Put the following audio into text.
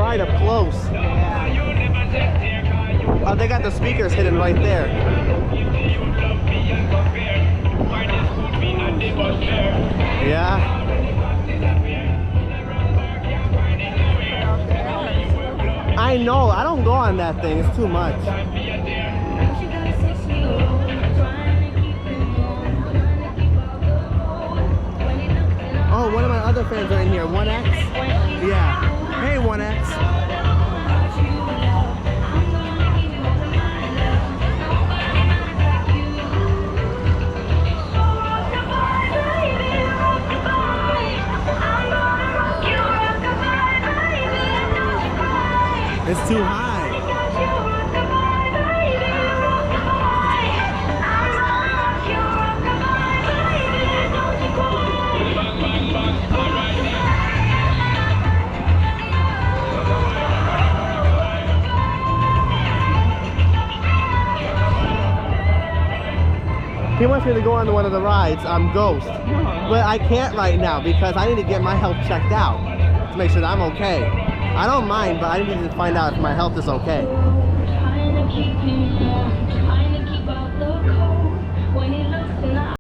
ride up close. Oh, they got the speakers hidden right there. Yeah. I know. I don't go on that thing. It's too much. Oh, one of my other fans are in here. 1X? Yeah. Hey, 1X. It's too high. He wants me to go on one of the rides, Ghost. But I can't right now because I need to get my health checked out to make sure that I'm okay. I don't mind, but I need to find out if my health is okay.